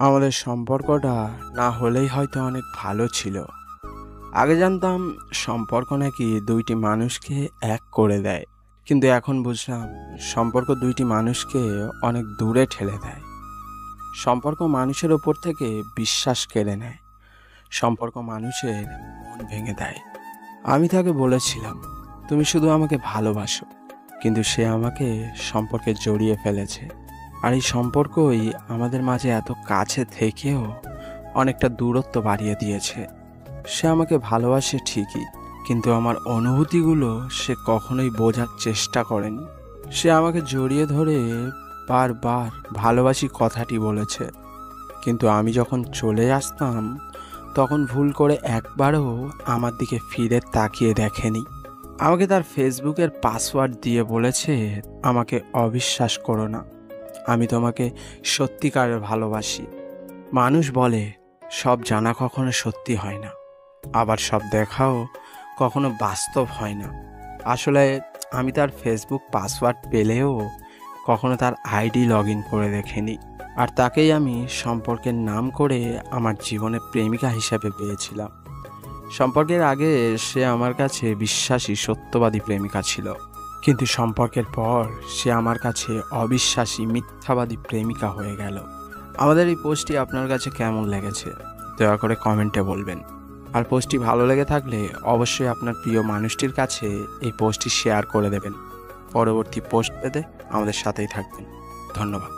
আমাদের সম্পর্কটা না হলেই হয়তো অনেক ভালো ছিল। আগে জানতাম সম্পর্ক নাকি দুইটি মানুষকে এক করে দেয়, কিন্তু এখন বুঝলাম সম্পর্ক দুইটি মানুষকে অনেক দূরে ঠেলে দেয়। সম্পর্ক মানুষের ওপর থেকে বিশ্বাস কেড়ে নেয়। সম্পর্ক মানুষের মন ভেঙে দেয়। আমি তাকে বলেছিলাম, তুমি শুধু আমাকে ভালোবাসো, কিন্তু সে আমাকে সম্পর্কে জড়িয়ে ফেলেছে। আর এই সম্পর্কই আমাদের মাঝে এত কাছে থেকেও অনেকটা দূরত্ব বাড়িয়ে দিয়েছে। সে আমাকে ভালোবাসে ঠিকই, কিন্তু আমার অনুভূতিগুলো সে কখনোই বোঝার চেষ্টা করেনি। সে আমাকে জড়িয়ে ধরে বারবার ভালোবাসি কথাটি বলেছে, কিন্তু আমি যখন চলে আসতাম তখন ভুল করে একবারও আমার দিকে ফিরে তাকিয়ে দেখেনি। আমাকে তার ফেসবুকের পাসওয়ার্ড দিয়ে বলেছে, আমাকে অবিশ্বাস করো না, আমি তোমাকে সত্যিকারের ভালোবাসি। মানুষ বলে সব জানা কখনো সত্যি হয় না, আবার সব দেখাও কখনো বাস্তব হয় না। আসলে আমি তার ফেসবুক পাসওয়ার্ড পেলেও কখনো তার আইডি লগ ইন করে দেখিনি। আর তাকেই আমি সম্পর্কের নাম করে আমার জীবনে প্রেমিকা হিসেবে পেয়েছিলাম। সম্পর্কের আগে সে আমার কাছে বিশ্বাসী সত্যবাদী প্রেমিকা ছিল, কিন্তু সম্পর্কের পর সে আমার কাছে অবিশ্বাসী মিথ্যাবাদী প্রেমিকা হয়ে গেল। আমাদের এই পোস্টটি আপনার কাছে কেমন লেগেছে দয়া করে কমেন্টে বলবেন। আর পোস্টটি ভালো লেগে থাকলে অবশ্যই আপনার প্রিয় মানুষটির কাছে এই পোস্টটি শেয়ার করে দেবেন। পরবর্তী পোস্ট পেতে আমাদের সাথেই থাকবেন। ধন্যবাদ।